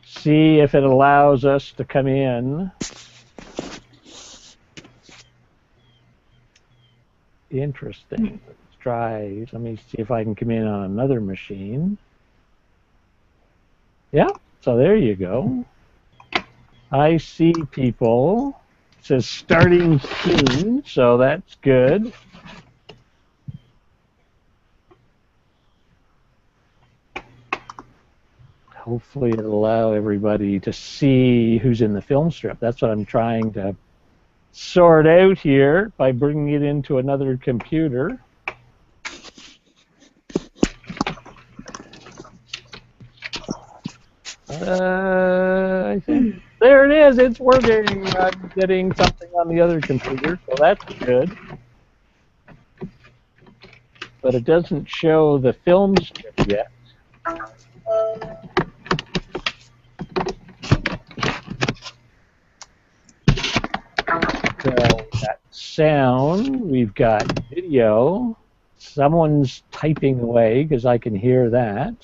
see if it allows us to come in. Interesting. Let's try. Let me see if I can come in on another machine. Yeah, so there you go. I see people. It says starting soon, so that's good. Hopefully it'll allow everybody to see who's in the film strip. That's what I'm trying to sort out here by bringing it into another computer. I think there it is. It's working. I'm getting something on the other computer, so that's good. But it doesn't show the film strip yet. So we've got sound, we've got video. Someone's typing away because I can hear that.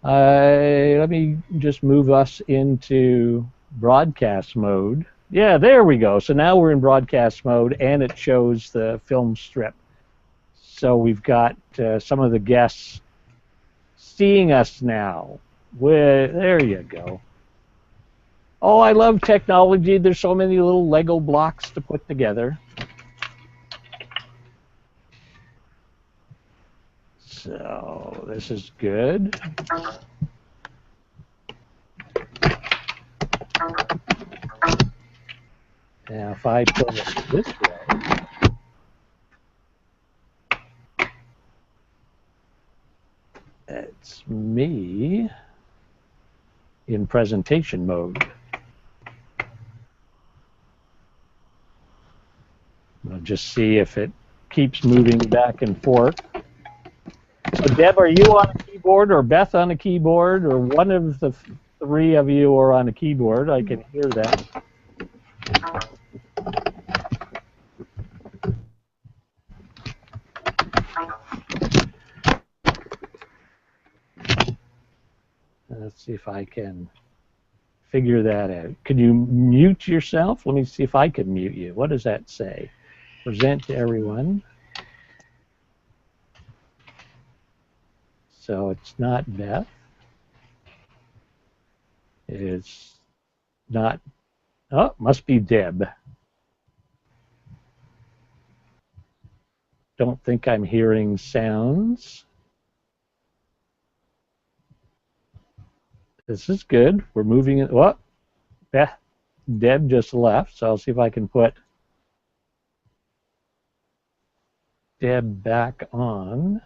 Let me just move us into broadcast mode. Yeah, there we go. So now we're in broadcast mode, and it shows the film strip. So we've got some of the guests seeing us now. There you go. Oh, I love technology. There's so many little Lego blocks to put together. So this is good. Now if I put it this way, it's me in presentation mode. I'll just see if it keeps moving back and forth. So Deb, are you on a keyboard, or Beth on a keyboard, or one of the three of you are on a keyboard? I can hear that. Let's see if I can figure that out. Can you mute yourself? Let me see if I can mute you. What does that say? Present to everyone. So it's not Beth. It's not. Oh, must be Deb. Don't think I'm hearing sounds. This is good. We're moving it. What? Beth, Deb just left, so I'll see if I can put Deb back on.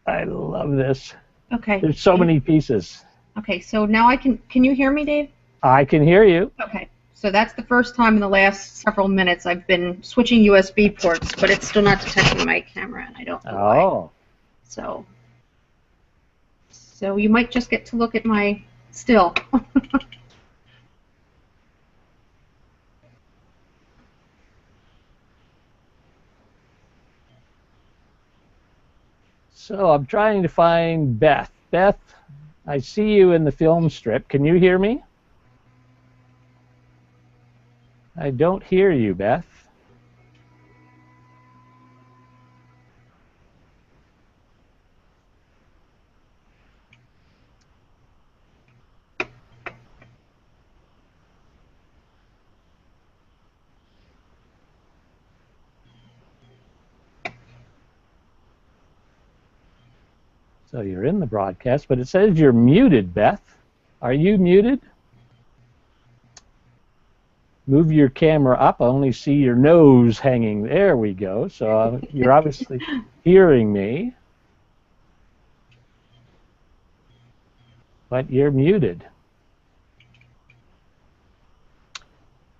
I love this. Okay. There's so many pieces. Okay, so now I can you hear me, Dave? I can hear you. Okay, so that's the first time in the last several minutes I've been switching USB ports, but it's still not detecting my camera, and I don't know why. So you might just get to look at my still. So I'm trying to find Beth. Beth, I see you in the film strip. Can you hear me? I don't hear you, Beth. So you're in the broadcast, but it says you're muted, Beth. Are you muted? Move your camera up. I only see your nose hanging. There we go. So you're obviously hearing me, but you're muted.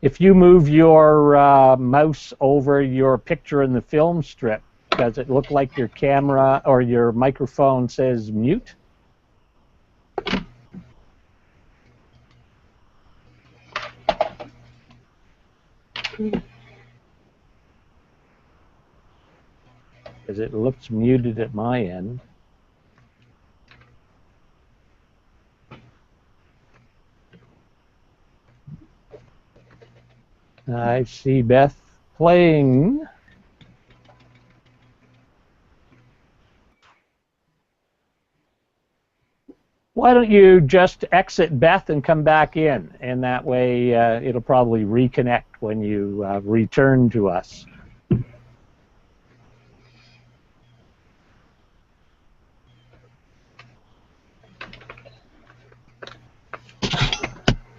If you move your mouse over your picture in the film strip, does it look like your camera or your microphone says mute? Because it looks muted at my end. I see Beth playing. Why don't you just exit Beth and come back in, and that way it'll probably reconnect when you return to us.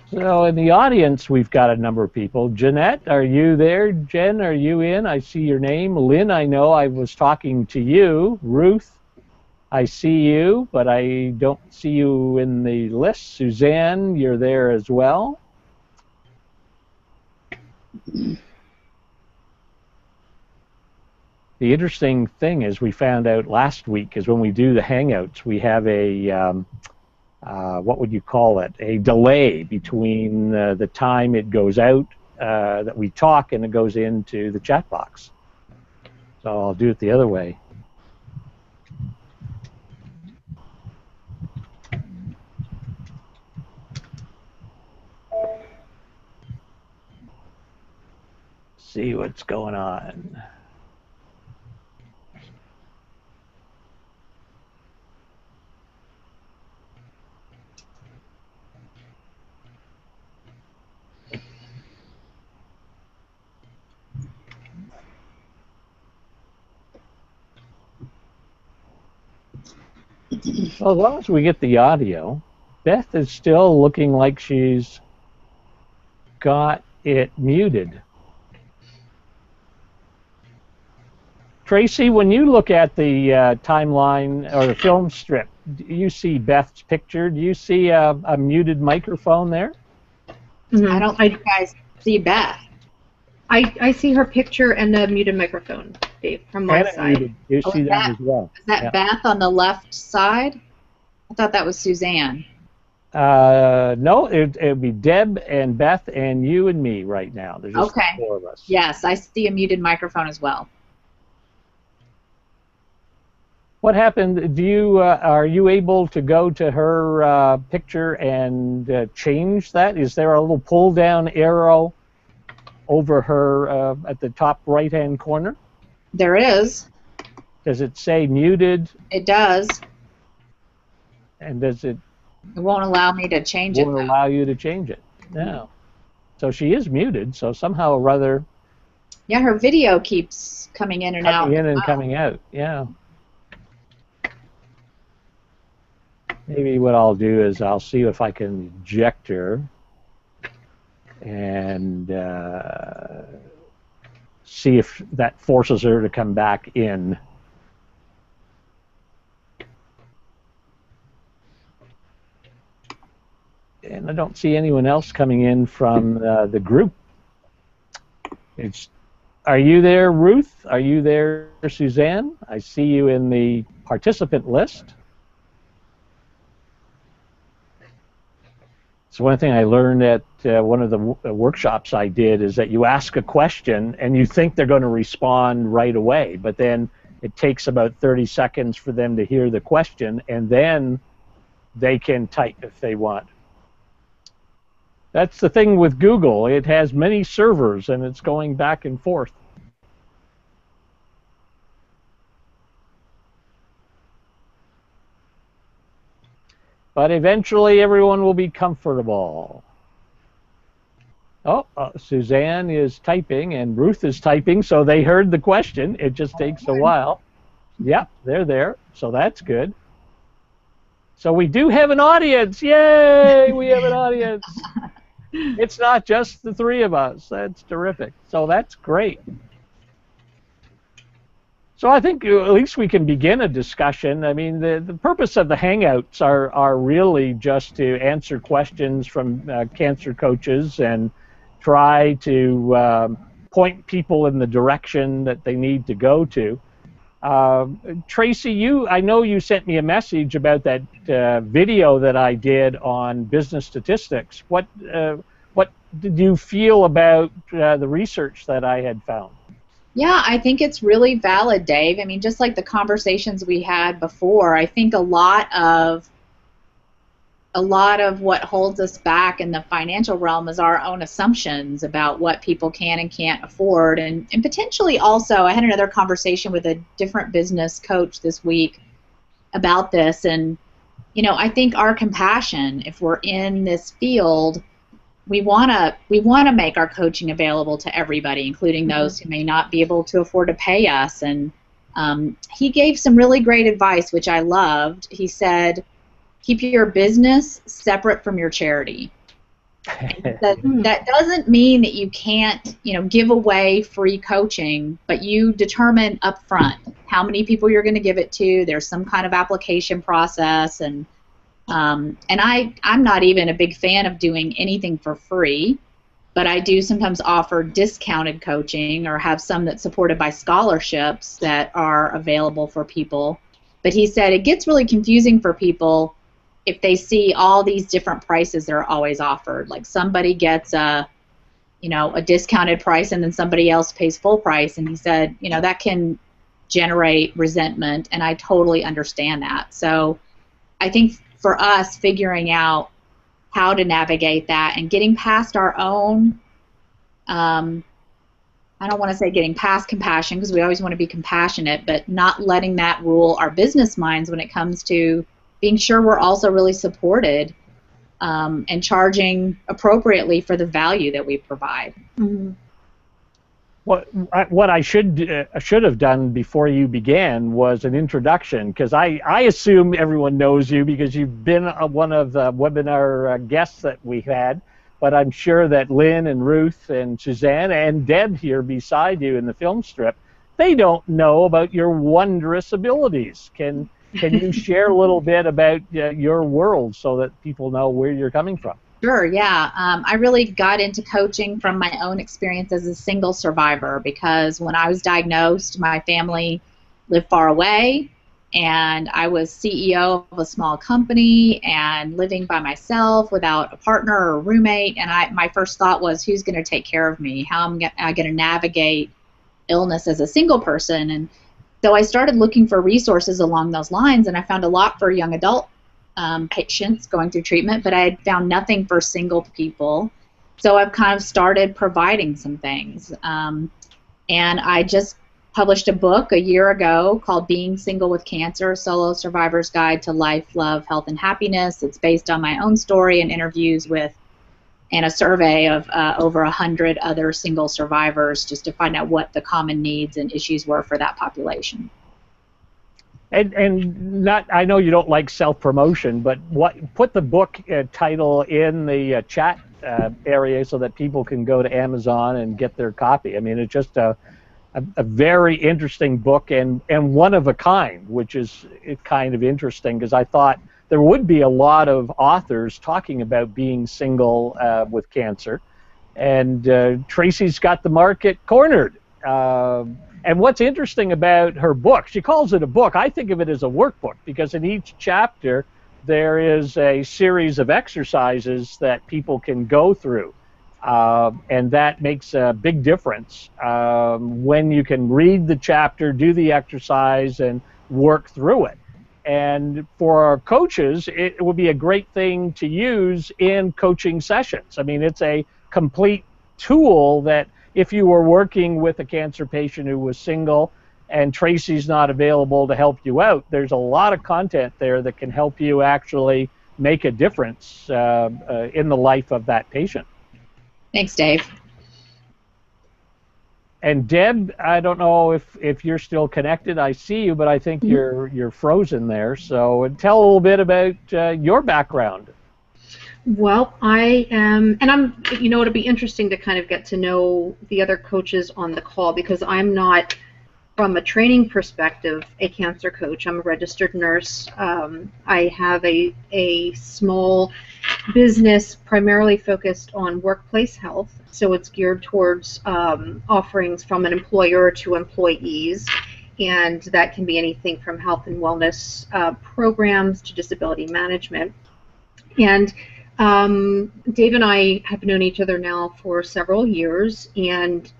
So in the audience, we've got a number of people. Jeanette, are you there? Jen, are you in? I see your name. Lynn, I know I was talking to you. Ruth, I see you, but I don't see you in the list. Suzanne, you're there as well. The interesting thing is we found out last week is when we do the Hangouts, we have a what would you call it? A delay between the time it goes out that we talk and it goes into the chat box. So I'll do it the other way. See what's going on. Well, as long as we get the audio, Beth is still looking like she's got it muted. Tracy, when you look at the timeline or the film strip, do you see Beth's picture? Do you see a muted microphone there? Mm-hmm. I don't think you guys see Beth. I see her picture and the muted microphone, Dave, from my side. Muted. You see that as well. Is that Beth on the left side? I thought that was Suzanne. No, it'd be Deb and Beth and you and me right now. There's just the four of us. Yes, I see a muted microphone as well. What happened? Do you are you able to go to her picture and change that? Is there a little pull down arrow over her at the top right hand corner? There is. Does it say muted? It does. And does it? It won't allow me to change it. Won't allow you to change it. No. So she is muted. So somehow or other. Yeah, her video keeps coming in and out. Coming in and coming out. Yeah. Maybe what I'll do is I'll see if I can eject her and see if that forces her to come back in. And I don't see anyone else coming in from the group. Are you there, Ruth? Are you there, Suzanne? I see you in the participant list. So one thing I learned at one of the workshops I did is that you ask a question and you think they're going to respond right away, but then it takes about 30 seconds for them to hear the question, and then they can type if they want. That's the thing with Google. It has many servers, and it's going back and forth. But eventually everyone will be comfortable. Oh, Suzanne is typing and Ruth is typing, so they heard the question. It just takes a while. Yep, they're there, so that's good. So we do have an audience. Yay, we have an audience. It's not just the three of us. That's terrific. So that's great. So I think at least we can begin a discussion. I mean, the purpose of the Hangouts are really just to answer questions from cancer coaches and try to point people in the direction that they need to go to. Tracy, I know you sent me a message about that video that I did on business statistics. What What did you feel about the research that I had found? Yeah, I think it's really valid, Dave. I mean, just like the conversations we had before, I think a lot of what holds us back in the financial realm is our own assumptions about what people can and can't afford. And potentially also, I had another conversation with a different business coach this week about this. And, you know, I think our compassion, if we're in this field, we want to make our coaching available to everybody, including those who may not be able to afford to pay us. And he gave some really great advice, which I loved. He said, keep your business separate from your charity. That doesn't mean that you can't, you know, give away free coaching, but you determine up front how many people you're going to give it to. There's some kind of application process, and I'm not even a big fan of doing anything for free, but I do sometimes offer discounted coaching or have some that's supported by scholarships that are available for people. But he said it gets really confusing for people if they see all these different prices that are always offered. Like somebody gets a discounted price and then somebody else pays full price. And he said, you know, that can generate resentment, and I totally understand that. So I think for us, figuring out how to navigate that and getting past our own, I don't want to say getting past compassion because we always want to be compassionate, but not letting that rule our business minds when it comes to being sure we're also really supported and charging appropriately for the value that we provide. Mm-hmm. What I should have done before you began was an introduction, because I assume everyone knows you because you've been one of the webinar guests that we had, but I'm sure that Lynn and Ruth and Suzanne and Deb here beside you in the film strip, they don't know about your wondrous abilities. Can you share a little bit about your world so that people know where you're coming from? Sure, yeah. I really got into coaching from my own experience as a single survivor, because when I was diagnosed, my family lived far away, and I was CEO of a small company and living by myself without a partner or a roommate, and my first thought was, who's going to take care of me? How am I going to navigate illness as a single person? And so I started looking for resources along those lines, and I found a lot for young adult patients going through treatment, but I had found nothing for single people. So I've kind of started providing some things. And I just published a book a year ago called Being Single with Cancer, Solo Survivor's Guide to Life, Love, Health, and Happiness. It's based on my own story and interviews with and a survey of over 100 other single survivors, just to find out what the common needs and issues were for that population. And not, I know you don't like self-promotion, but put the book title in the chat area so that people can go to Amazon and get their copy. I mean, it's just a very interesting book and one of a kind, which is kind of interesting, because I thought there would be a lot of authors talking about being single with cancer, and Tracy's got the market cornered. And what's interesting about her book, she calls it a book. I think of it as a workbook, because in each chapter there is a series of exercises that people can go through. And that makes a big difference when you can read the chapter, do the exercise, and work through it. And for our coaches, it would be a great thing to use in coaching sessions. I mean, it's a complete tool that if you were working with a cancer patient who was single and Tracy's not available to help you out, there's a lot of content there that can help you actually make a difference in the life of that patient. Thanks, Dave. And Deb, I don't know if you're still connected. I see you, but I think you're frozen there. So tell a little bit about your background. Well, I am, and I'm, you know, it'll be interesting to kind of get to know the other coaches on the call, because I'm not, from a training perspective, a cancer coach. I'm a registered nurse. I have a small business primarily focused on workplace health, so it's geared towards offerings from an employer to employees, and that can be anything from health and wellness programs to disability management. And Dave and I have known each other now for several years, and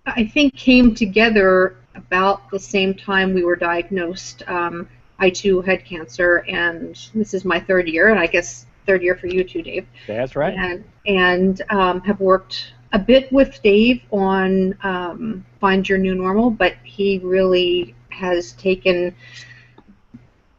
I think came together about the same time we were diagnosed. I too had cancer, and this is my third year, and I guess third year for you too, Dave. That's right. And have worked a bit with Dave on Find Your New Normal, but he really has taken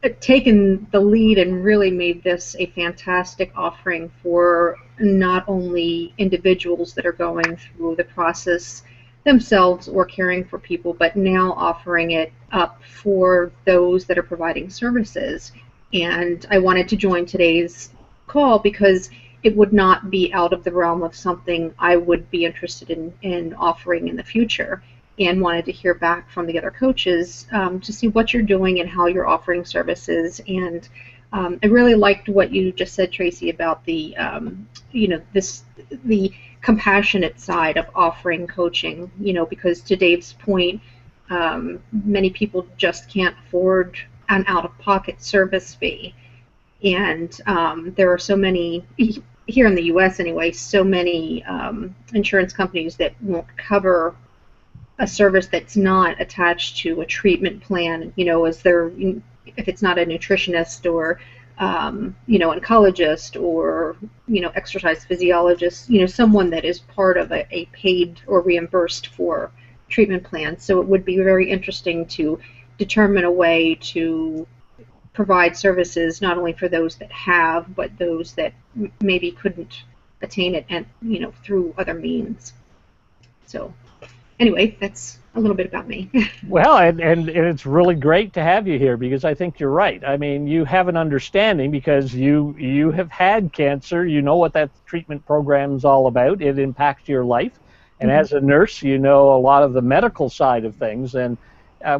the lead and really made this a fantastic offering for not only individuals that are going through the process themselves or caring for people, but now offering it up for those that are providing services. And I wanted to join today's call because it would not be out of the realm of something I would be interested in offering in the future, and wanted to hear back from the other coaches to see what you're doing and how you're offering services. And I really liked what you just said, Tracy, about the the compassionate side of offering coaching. Because to Dave's point, many people just can't afford an out-of-pocket service fee, and there are so many here in the U.S. anyway, so many insurance companies that won't cover a service that's not attached to a treatment plan, if it's not a nutritionist or, oncologist or, exercise physiologist, someone that is part of a paid or reimbursed for treatment plan. So it would be very interesting to determine a way to provide services not only for those that have, but those that maybe couldn't attain it and, through other means. So anyway, that's a little bit about me. Well, and it's really great to have you here, because I think you're right. I mean, you have an understanding because you have had cancer. You know what that treatment program's all about. It impacts your life. And as a nurse, you know a lot of the medical side of things. And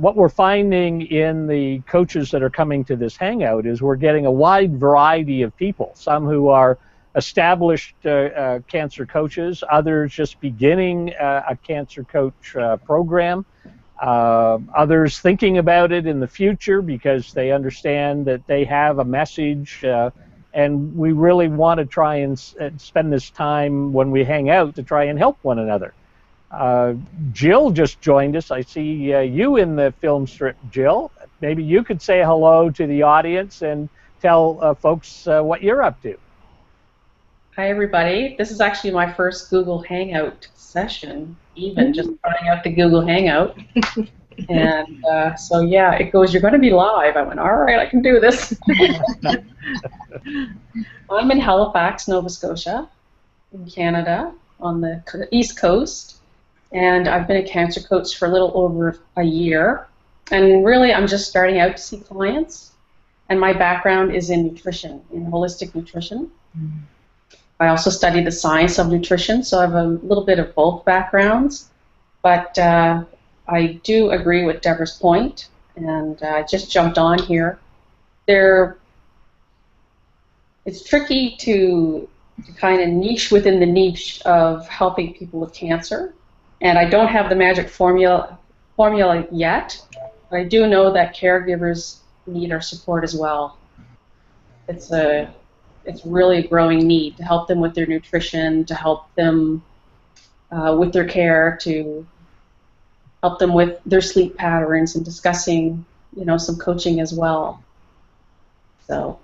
what we're finding in the coaches that are coming to this hangout is we're getting a wide variety of people, some who are established cancer coaches, others just beginning a cancer coach program, others thinking about it in the future because they understand that they have a message, and we really want to try and spend this time when we hang out to try and help one another. Jill just joined us. I see you in the film strip, Jill. Maybe you could say hello to the audience and tell folks what you're up to. Hi, everybody. This is actually my first Google Hangout session, even just trying out the Google Hangout. And so, yeah, it goes, you're going to be live. I went, all right, I can do this. I'm in Halifax, Nova Scotia, in Canada, on the East Coast. And I've been a cancer coach for a little over a year. And really, I'm just starting out to see clients. And my background is in nutrition, in holistic nutrition. I also studied the science of nutrition, so I have a little bit of both backgrounds. But I do agree with Deborah's point, and I just jumped on here. It's tricky to kind of niche within the niche of helping people with cancer, and I don't have the magic formula yet, but I do know that caregivers need our support as well. It's really a growing need to help them with their nutrition, to help them with their care, to help them with their sleep patterns, and discussing, some coaching as well. So.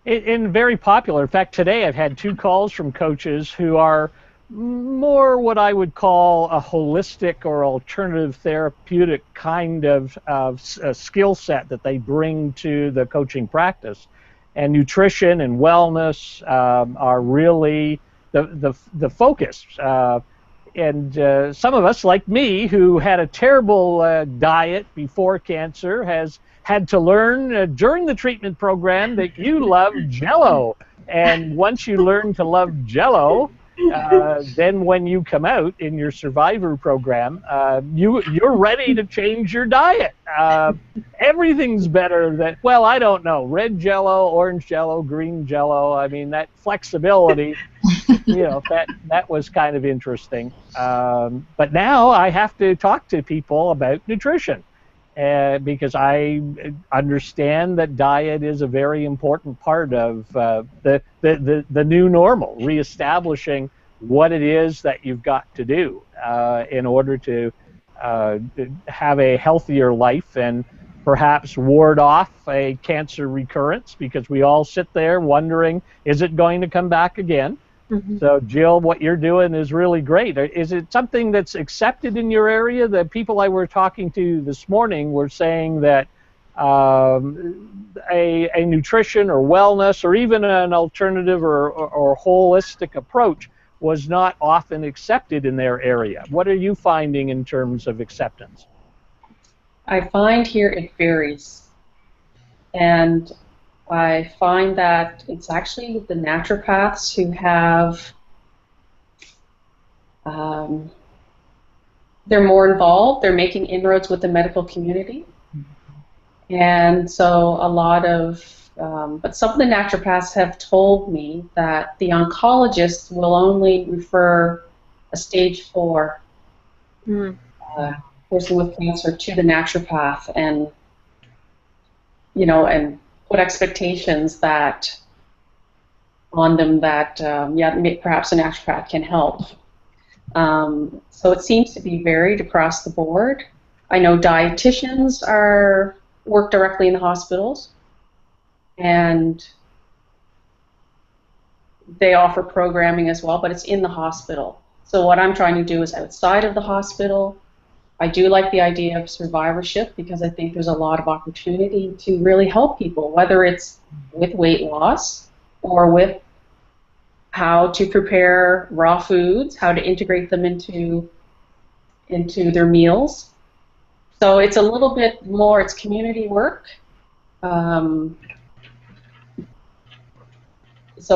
And very popular. In fact, today I've had 2 calls from coaches who are more what I would call a holistic or alternative therapeutic kind of skill set that they bring to the coaching practice. And nutrition and wellness are really the focus. And some of us, like me, who had a terrible diet before cancer, has had to learn during the treatment program that you love Jell-O. And once you learn to love Jell-O, then when you come out in your survivor program, you're ready to change your diet. Everything's better than, well, I don't know, red Jell-O, orange Jell-O, green Jell-O. I mean, that flexibility, that was kind of interesting. But now I have to talk to people about nutrition. because I understand that diet is a very important part of the new normal, reestablishing what it is that you've got to do in order to have a healthier life and perhaps ward off a cancer recurrence, because we all sit there wondering, is it going to come back again? Mm-hmm. So, Jill, what you're doing is really great. Is it something that's accepted in your area? The people I were talking to this morning were saying that a nutrition or wellness or even an alternative or holistic approach was not often accepted in their area. What are you finding in terms of acceptance? I find here it varies. And I find that it's actually the naturopaths who have, they're more involved, they're making inroads with the medical community. And so a lot of, but some of the naturopaths have told me that the oncologists will only refer a stage 4 person with cancer to the naturopath, and, you know, and put expectations that on them that perhaps a naturopath can help. So it seems to be varied across the board. I know dietitians work directly in the hospitals, and they offer programming as well, but it's in the hospital. So what I'm trying to do is outside of the hospital. I do like the idea of survivorship, because I think there's a lot of opportunity to really help people, whether it's with weight loss or with how to prepare raw foods, how to integrate them into their meals. So it's a little bit more, it's community work. So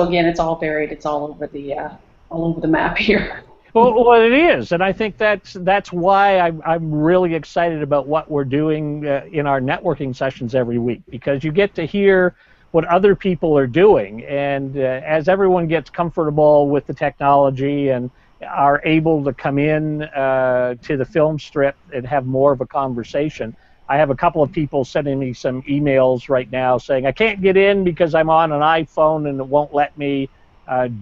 again, it's all varied. It's all over the map here. Well, it is, and I think that's why I'm really excited about what we're doing in our networking sessions every week, because you get to hear what other people are doing, and as everyone gets comfortable with the technology and are able to come in to the film strip and have more of a conversation. I have a couple of people sending me some emails right now saying, I can't get in because I'm on an iPhone and it won't let me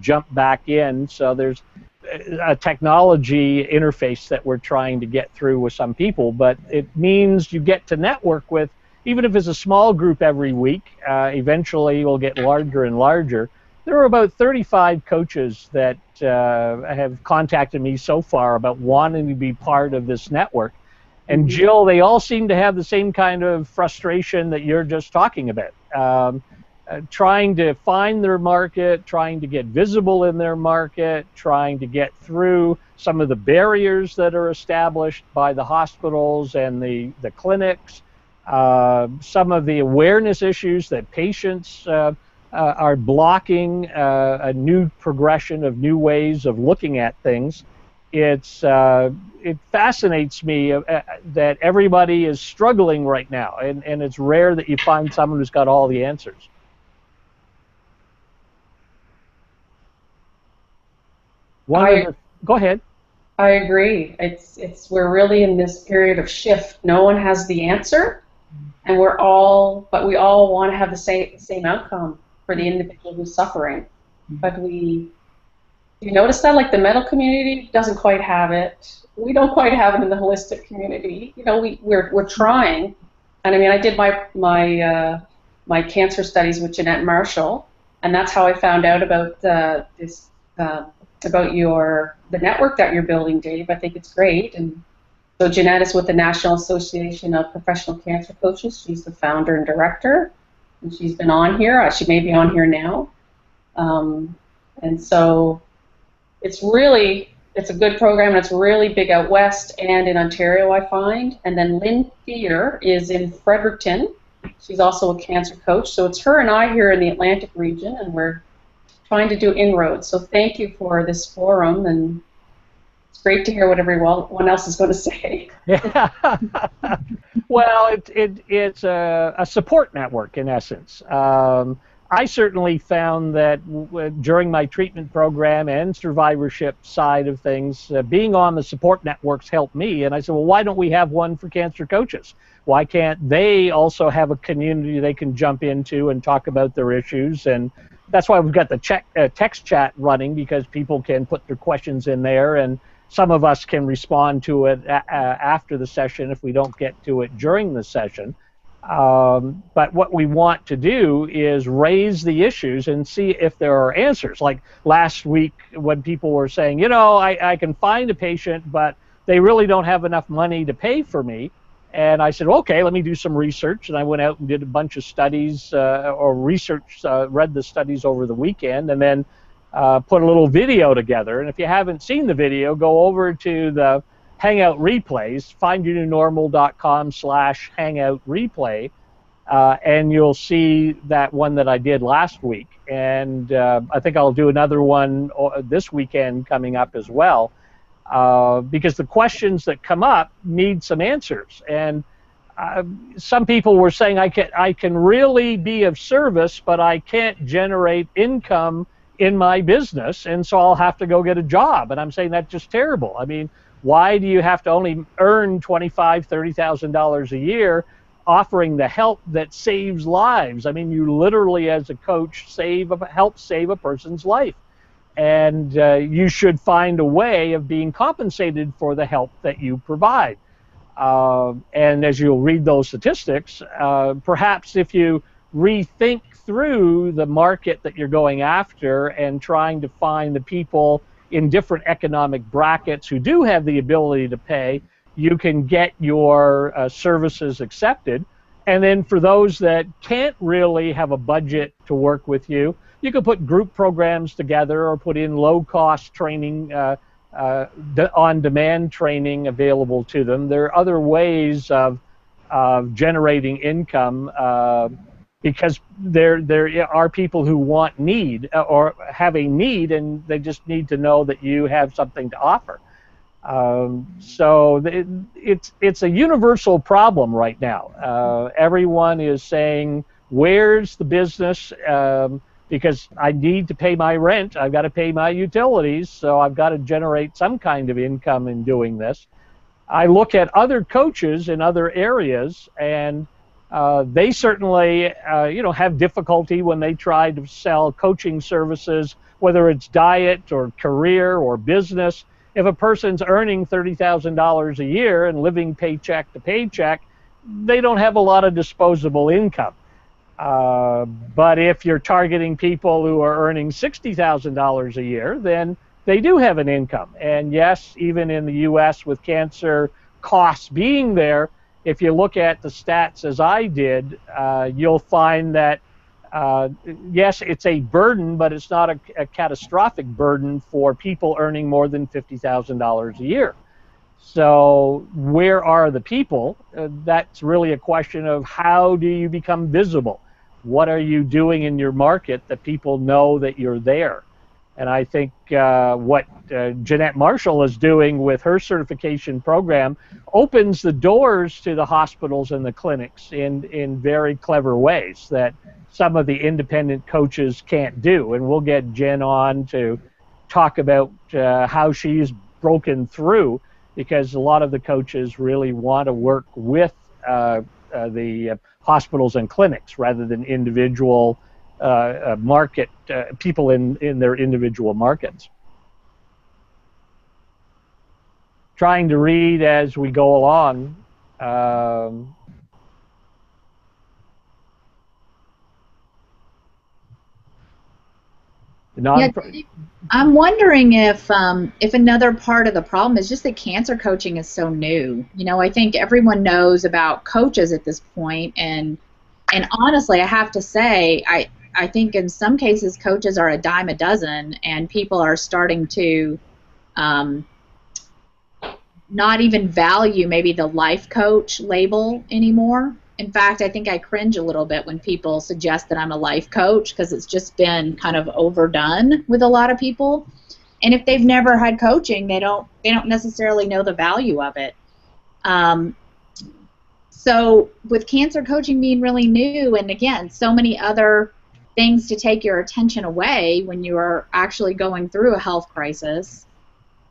jump back in. So there's a technology interface that we're trying to get through with some people, but it means you get to network with, even if it's a small group every week, eventually will get larger and larger. There are about 35 coaches that have contacted me so far about wanting to be part of this network. And Jill, they all seem to have the same kind of frustration that you're just talking about. Trying to find their market, trying to get visible in their market, trying to get through some of the barriers that are established by the hospitals and the clinics, some of the awareness issues that patients are blocking a new progression of new ways of looking at things. It fascinates me that everybody is struggling right now, and it's rare that you find someone who's got all the answers. Go ahead. I agree. We're really in this period of shift. No one has the answer, and we all want to have the same outcome for the individual who's suffering. But you notice that, like, the medical community doesn't quite have it. We don't quite have it in the holistic community. You know, we're trying. And I mean, I did my cancer studies with Jeanette Marshall, and that's how I found out about about the network that you're building, Dave. I think it's great. And so Jeanette is with the National Association of Professional Cancer Coaches. She's the founder and director, and she's been on here. She may be on here now. And so it's a good program, and it's really big out west and in Ontario, I find. And then Lynn Fear is in Fredericton. She's also a cancer coach. So it's her and I here in the Atlantic region, and we're trying to do inroads. So thank you for this forum, and it's great to hear what everyone else is going to say. Yeah. Well, it's a support network in essence. I certainly found that during my treatment program and survivorship side of things, being on the support networks helped me. And I said, well, why don't we have one for cancer coaches? Why can't they also have a community they can jump into and talk about their issues? And that's why we've got the text chat running, because people can put their questions in there, and some of us can respond to it after the session if we don't get to it during the session. But what we want to do is raise the issues and see if there are answers. Like last week when people were saying, you know, I can find a patient, but they really don't have enough money to pay for me. And I said, okay, let me do some research. And I went out and did a bunch of studies or research, read the studies over the weekend, and then put a little video together. And if you haven't seen the video, go over to the Hangout replays, findyournewnormal.com/Hangout replay, and you'll see that one that I did last week. And I think I'll do another one this weekend coming up as well, because the questions that come up need some answers. And some people were saying, I can really be of service, but I can't generate income in my business, and so I'll have to go get a job. And I'm saying that's just terrible. I mean, why do you have to only earn $25,000, $30,000 a year offering the help that saves lives? I mean, you literally, as a coach, help save a person's life. And you should find a way of being compensated for the help that you provide. And as you'll read those statistics, perhaps if you rethink through the market that you're going after and trying to find the people in different economic brackets who do have the ability to pay, you can get your services accepted. And then for those that can't really have a budget to work with you, you can put group programs together or put in low-cost training, on-demand training available to them. There are other ways of generating income, because there are people who want need or have a need, and they just need to know that you have something to offer. So it's a universal problem right now. Everyone is saying, where's the business? Because I need to pay my rent, I've got to pay my utilities, so I've got to generate some kind of income in doing this. I look at other coaches in other areas, and they certainly, have difficulty when they try to sell coaching services, whether it's diet or career or business. If a person's earning $30,000 a year and living paycheck to paycheck, they don't have a lot of disposable income. But if you're targeting people who are earning $60,000 a year, then they do have an income. And yes, even in the U.S. with cancer costs being there, if you look at the stats as I did, you'll find that, yes, it's a burden, but it's not a catastrophic burden for people earning more than $50,000 a year. So where are the people? That's really a question of how do you become visible? What are you doing in your market that people know that you're there? And I think what Jeanette Marshall is doing with her certification program opens the doors to the hospitals and the clinics in very clever ways that some of the independent coaches can't do. And we'll get Jen on to talk about how she's broken through, because a lot of the coaches really want to work with the hospitals and clinics rather than individual market people in their individual markets. Trying to read as we go along. I'm wondering if another part of the problem is just that cancer coaching is so new. I think everyone knows about coaches at this point, and honestly, I have to say, I think in some cases coaches are a dime a dozen, and people are starting to not even value maybe the life coach label anymore. In fact, I think I cringe a little bit when people suggest that I'm a life coach, because it's just been kind of overdone with a lot of people. And if they've never had coaching, they don't necessarily know the value of it. So with cancer coaching being really new, and again, so many other things to take your attention away when you are actually going through a health crisis.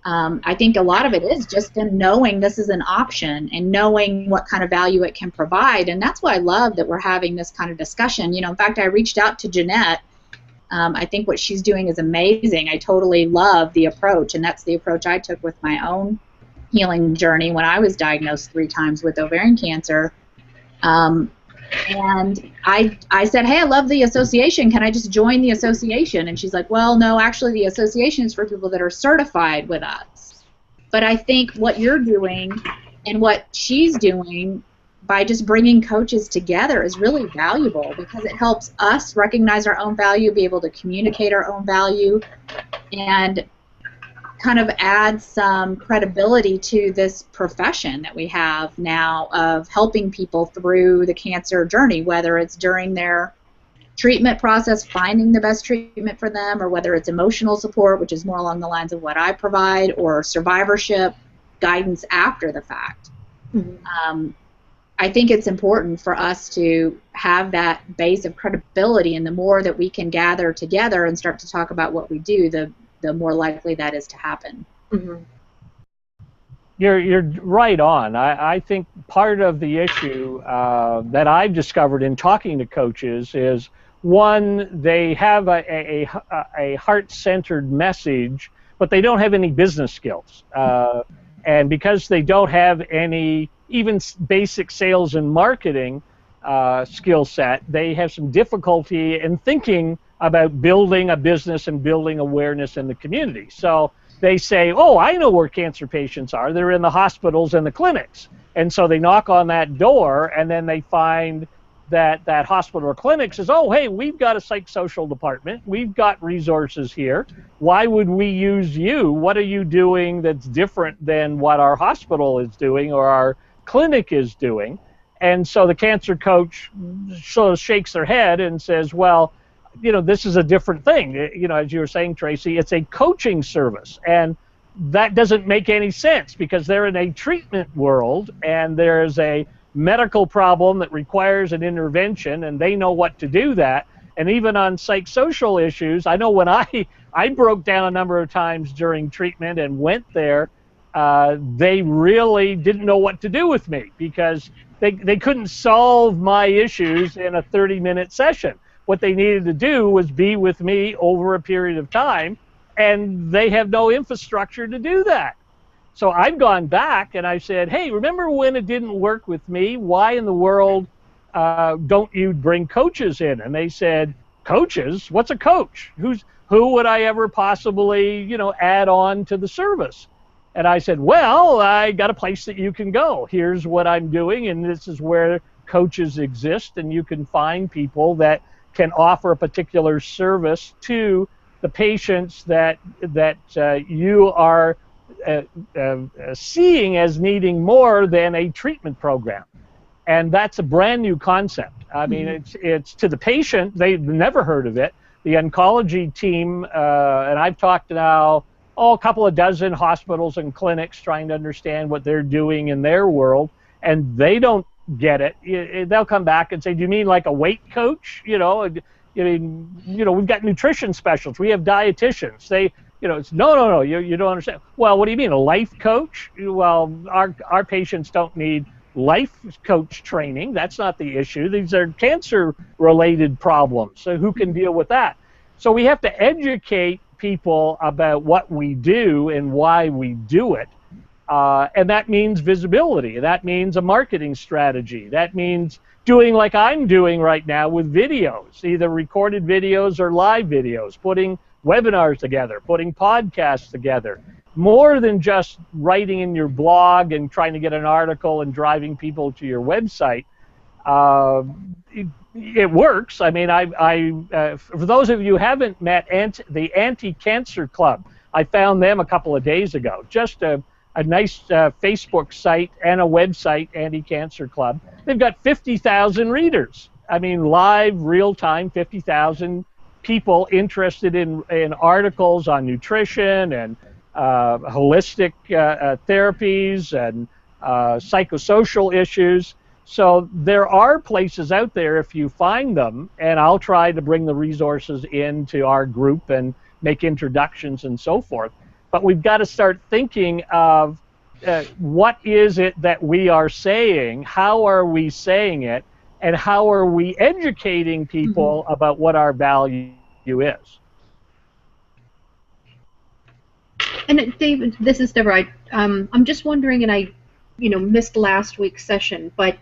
I think a lot of it is just in knowing this is an option and knowing what kind of value it can provide. And that's why I love that we're having this kind of discussion. In fact, I reached out to Jeanette. I think what she's doing is amazing. I totally love the approach, and that's the approach I took with my own healing journey when I was diagnosed 3 times with ovarian cancer. And I said, hey, I love the association. Can I just join the association? And she's like, well, no, actually the association is for people that are certified with us. But I think what you're doing and what she's doing by just bringing coaches together is really valuable, because it helps us recognize our own value, be able to communicate our own value, and kind of add some credibility to this profession that we have now of helping people through the cancer journey, whether it's during their treatment process, finding the best treatment for them, or whether it's emotional support, which is more along the lines of what I provide, or survivorship, guidance after the fact. Mm-hmm. I think it's important for us to have that base of credibility, and the more that we can gather together and start to talk about what we do, the more likely that is to happen. Mm-hmm. You're right on. I think part of the issue that I've discovered in talking to coaches is, one, they have a heart-centered message, but they don't have any business skills. And because they don't have any even basic sales and marketing skill set, they have some difficulty in thinking about building a business and building awareness in the community. So they say, oh, I know where cancer patients are. They're in the hospitals and the clinics. And so they knock on that door, and then they find that that hospital or clinic says, oh, hey, we've got a psychosocial department. We've got resources here. Why would we use you? What are you doing that's different than what our hospital is doing or our clinic is doing? And so the cancer coach sort of shakes their head and says, well, this is a different thing. As you were saying, Tracy, it's a coaching service. And that doesn't make any sense, because they're in a treatment world, and there's a medical problem that requires an intervention, and they know what to do that. And even on psychosocial issues, I know when I broke down a number of times during treatment and went there, they really didn't know what to do with me, because they couldn't solve my issues in a 30-minute session. What they needed to do was be with me over a period of time, and they have no infrastructure to do that. So I've gone back and I said, hey, remember when it didn't work with me? Why in the world don't you bring coaches in? And they said, coaches? What's a coach? Who would I ever possibly, add on to the service? And I said, well, I got a place that you can go. Here's what I'm doing, and this is where coaches exist, and you can find people that can offer a particular service to the patients that you are seeing as needing more than a treatment program. And that's a brand new concept. I mean, it's to the patient, they've never heard of it. The oncology team, and I've talked to now a couple of dozen hospitals and clinics trying to understand what they're doing in their world, and they don't get it. They'll come back and say, do you mean like a weight coach? We've got nutrition specialists, we have dietitians. It's no, you don't understand. Well, what do you mean, a life coach? Well, our patients don't need life coach training. That's not the issue. These are cancer-related problems. So who can deal with that? So we have to educate people about what we do and why we do it. And that means visibility. That means a marketing strategy. That means doing like I'm doing right now with videos, either recorded videos or live videos, putting webinars together, putting podcasts together. More than just writing in your blog and trying to get an article and driving people to your website. It works. I mean, for those of you who haven't met the Anti-Cancer Club, I found them a couple of days ago. Just a nice Facebook site and a website, Anti-Cancer Club. They've got 50,000 readers. I mean, live, real-time, 50,000 people interested in articles on nutrition and holistic therapies and psychosocial issues. So there are places out there if you find them, and I'll try to bring the resources into our group and make introductions and so forth. But we've got to start thinking of what is it that we are saying, how are we saying it, and how are we educating people about what our value is. And David, this is Deborah. I'm just wondering, and I, missed last week's session, but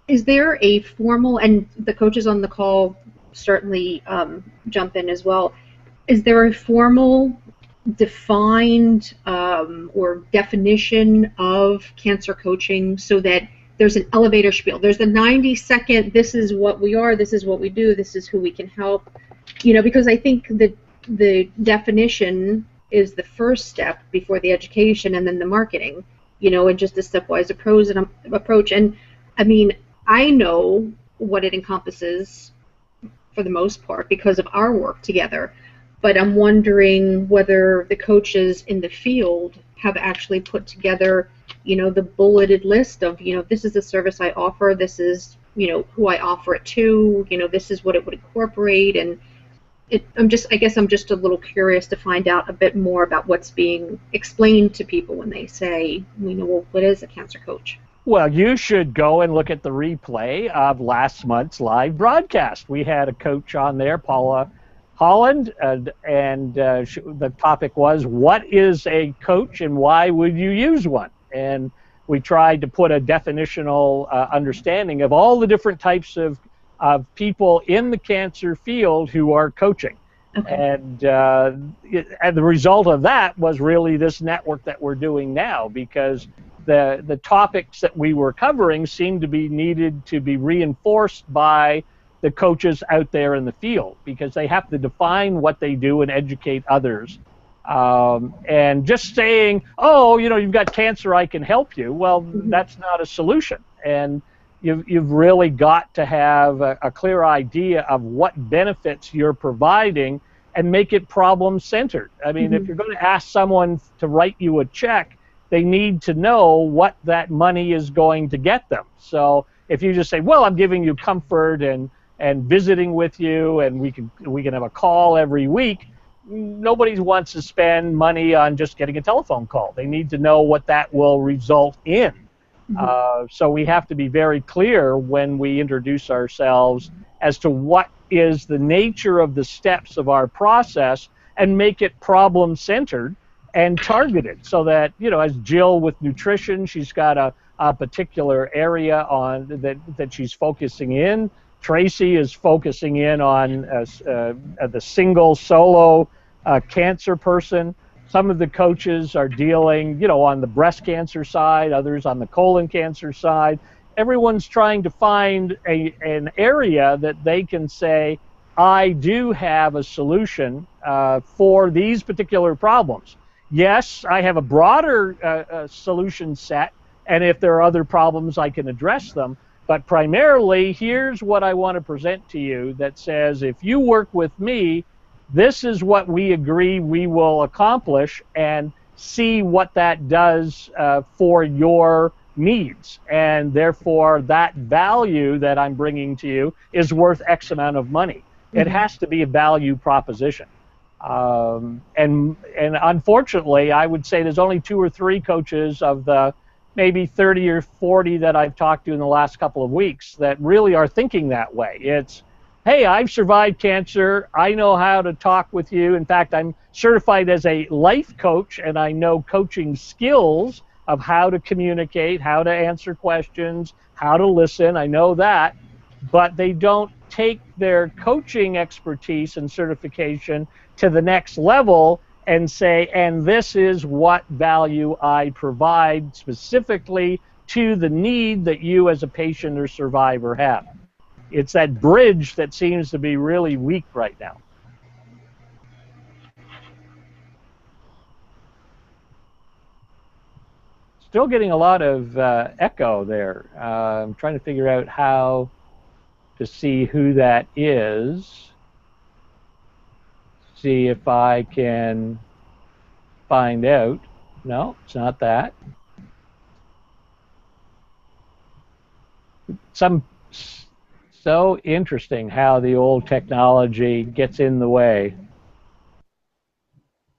is there a formal, and the coaches on the call certainly jump in as well, is there a formal defined or definition of cancer coaching so that there's an elevator spiel? There's the 90-second, this is what we are, this is what we do, this is who we can help. Because I think that the definition is the first step before the education and then the marketing, and just a stepwise approach. And I mean, I know what it encompasses for the most part because of our work together, but I'm wondering whether the coaches in the field have actually put together, the bulleted list of, this is the service I offer, this is, who I offer it to, this is what it would incorporate, and I guess I'm just a little curious to find out a bit more about what's being explained to people when they say, well, what is a cancer coach? Well, you should go and look at the replay of last month's live broadcast. We had a coach on there, Paula Holland, and the topic was, what is a coach and why would you use one? And we tried to put a definitional understanding of all the different types of people in the cancer field who are coaching. Okay. And the result of that was really this network that we're doing now, because the topics that we were covering seemed to be needed to be reinforced by the coaches out there in the field, because they have to define what they do and educate others. And just saying, oh, you've got cancer, I can help you, well, that's not a solution. And you've really got to have a clear idea of what benefits you're providing and make it problem-centered. I mean, if you're going to ask someone to write you a check, they need to know what that money is going to get them. So if you just say, well, I'm giving you comfort and visiting with you, and we can have a call every week, nobody wants to spend money on just getting a telephone call. They need to know what that will result in. So we have to be very clear when we introduce ourselves as to what is the nature of the steps of our process, and make it problem-centered and targeted, so that, as Jill with nutrition, she's got a particular area on that she's focusing in. Tracy is focusing in on the single solo cancer person. Some of the coaches are dealing, on the breast cancer side, others on the colon cancer side. Everyone's trying to find an area that they can say, I do have a solution for these particular problems. Yes, I have a broader solution set, and if there are other problems, I can address them. But primarily, here's what I want to present to you that says, if you work with me, this is what we agree we will accomplish, and see what that does for your needs. And therefore, that value that I'm bringing to you is worth X amount of money. It has to be a value proposition. And unfortunately, I would say there's only 2 or 3 coaches of the maybe 30 or 40 that I've talked to in the last couple of weeks that really are thinking that way. It's, hey, I've survived cancer. I know how to talk with you. In fact, I'm certified as a life coach, and I know coaching skills of how to communicate, how to answer questions, how to listen. I know that. But they don't take their coaching expertise and certification to the next level and say, and this is what value I provide specifically to the need that you as a patient or survivor have. It's that bridge that seems to be really weak right now. Still getting a lot of echo there. I'm trying to figure out how to see who that is. See if I can find out. No, it's not that. some so interesting how the old technology gets in the way.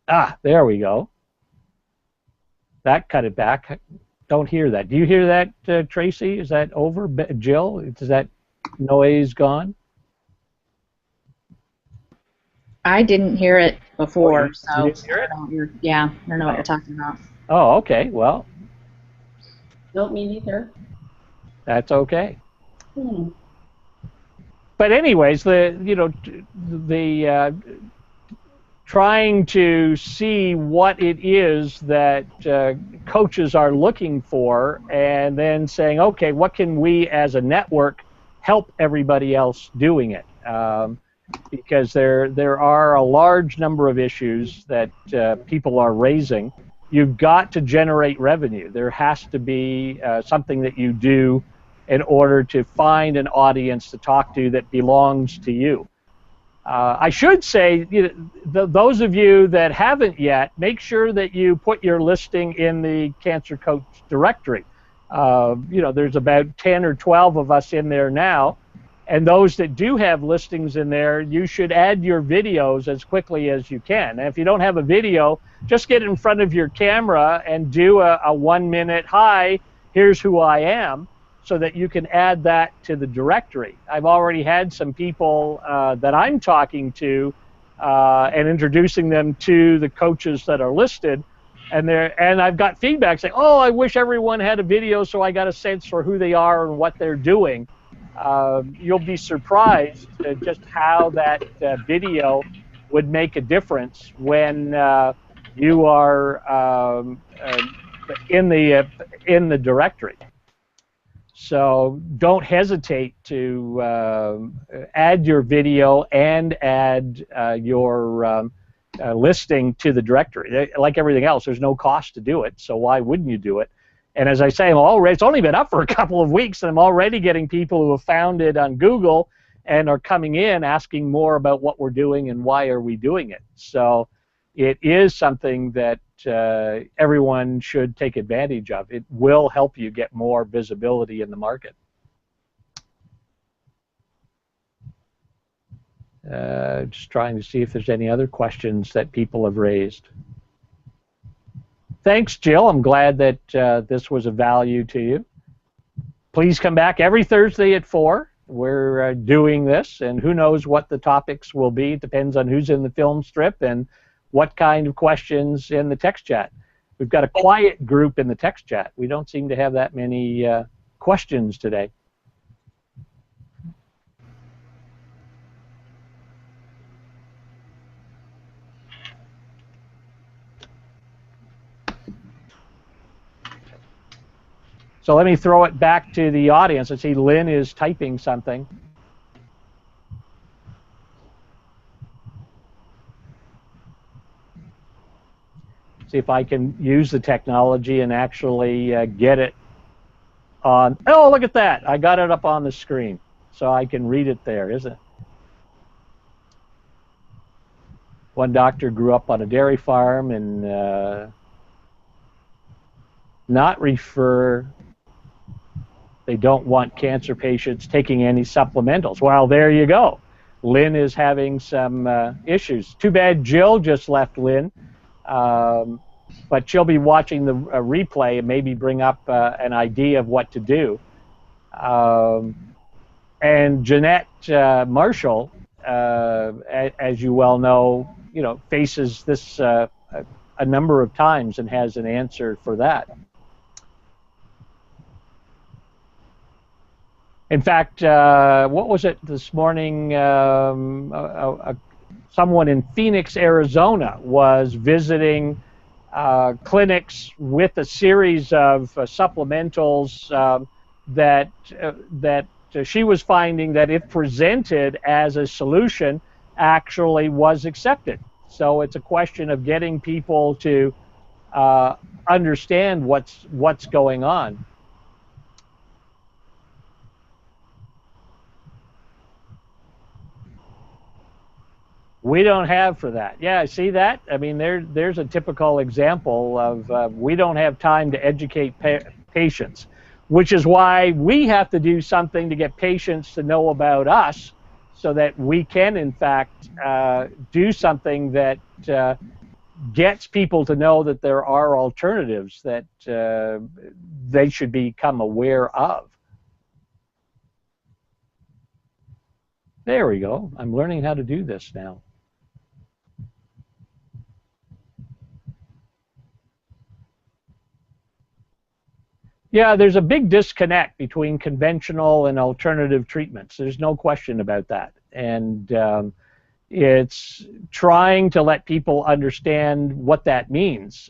Ah, there we go. That cut it back. Don't hear that. Do you hear that, Tracy? Is that over? Jill, is that noise gone? I didn't hear it before, so you didn't hear it? I don't know what you're talking about. Oh, okay. Well, Nope, me neither. that's okay. But anyways, trying to see what it is that coaches are looking for, and then saying, okay, what can we as a network help everybody else doing it? Because there are a large number of issues that people are raising. You've got to generate revenue. There has to be something that you do in order to find an audience to talk to that belongs to you. I should say, those of you that haven't yet, make sure that you put your listing in the Cancer Coach directory. There's about 10 or 12 of us in there now, and those that do have listings in there, you should add your videos as quickly as you can. And if you don't have a video, just get in front of your camera and do a 1 minute, hi, here's who I am, so that you can add that to the directory. I've already had some people that I'm talking to and introducing them to the coaches that are listed, and I've got feedback saying, oh, I wish everyone had a video so I got a sense for who they are and what they're doing. You'll be surprised at just how that video would make a difference when you are in the directory. So don't hesitate to add your video and add your listing to the directory. Like everything else, there's no cost to do it, so why wouldn't you do it? And as I say, it's only been up for a couple of weeks, and I'm already getting people who have found it on Google and are coming in asking more about what we're doing and why are we doing it. So it is something that everyone should take advantage of. It will help you get more visibility in the market. Just trying to see if there's any other questions that people have raised. Thanks, Jill. I'm glad that this was of value to you. Please come back every Thursday at 4. We're doing this, and who knows what the topics will be. It depends on who's in the film strip and what kind of questions in the text chat. We've got a quiet group in the text chat. We don't seem to have that many questions today. So let me throw it back to the audience. I see Lynn is typing something. See if I can use the technology and actually get it on. Oh, look at that. I got it up on the screen. So I can read it there, isn't it? One doctor grew up on a dairy farm and not refer. They don't want cancer patients taking any supplementals. Well, there you go. Lynn is having some issues. Too bad Jill just left Lynn. But she'll be watching the replay and maybe bring up an idea of what to do. And Jeanette Marshall, as you well know, faces this a number of times and has an answer for that. In fact, what was it this morning? Someone in Phoenix, Arizona, was visiting clinics with a series of supplementals that she was finding that if presented as a solution, actually was accepted. So it's a question of getting people to understand what's going on. We don't have for that. Yeah, see that? I mean, there's a typical example of we don't have time to educate patients. which is why we have to do something to get patients to know about us so that we can, in fact, do something that gets people to know that there are alternatives that they should become aware of. There we go. I'm learning how to do this now. Yeah, there's a big disconnect between conventional and alternative treatments. There's no question about that. And it's trying to let people understand what that means.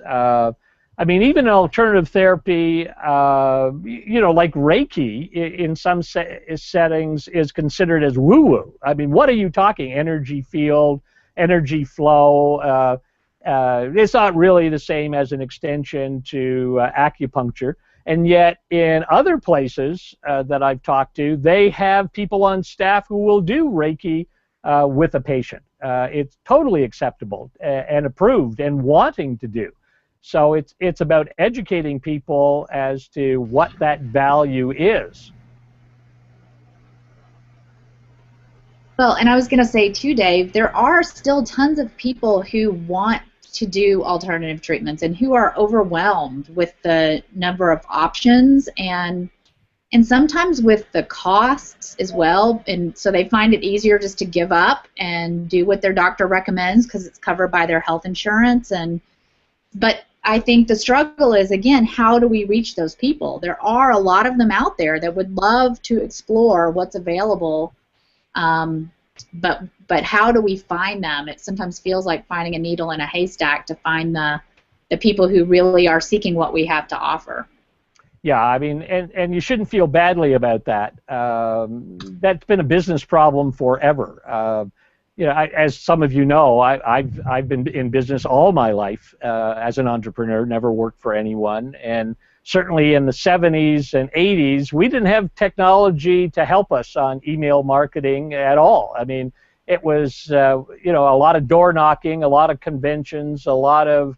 I mean, even alternative therapy, you know, like Reiki, in some settings is considered as woo-woo. I mean, what are you talking? Energy field, energy flow. It's not really the same as an extension to acupuncture. And yet, in other places that I've talked to, they have people on staff who will do Reiki with a patient. It's totally acceptable and approved and wanting to do. So it's about educating people as to what that value is. Well, and I was going to say too, Dave, there are still tons of people who want to do alternative treatments and who are overwhelmed with the number of options and sometimes with the costs as well, and so they find it easier just to give up and do what their doctor recommends because it's covered by their health insurance. But I think the struggle is, again, how do we reach those people? There are a lot of them out there that would love to explore what's available, but how do we find them? It sometimes feels like finding a needle in a haystack to find the people who really are seeking what we have to offer. Yeah, I mean, and you shouldn't feel badly about that. That's been a business problem forever. You know, as some of you know, I've been in business all my life as an entrepreneur, never worked for anyone, and certainly in the 70s and 80s, we didn't have technology to help us on email marketing at all. I mean, it was you know, a lot of door knocking, a lot of conventions, a lot of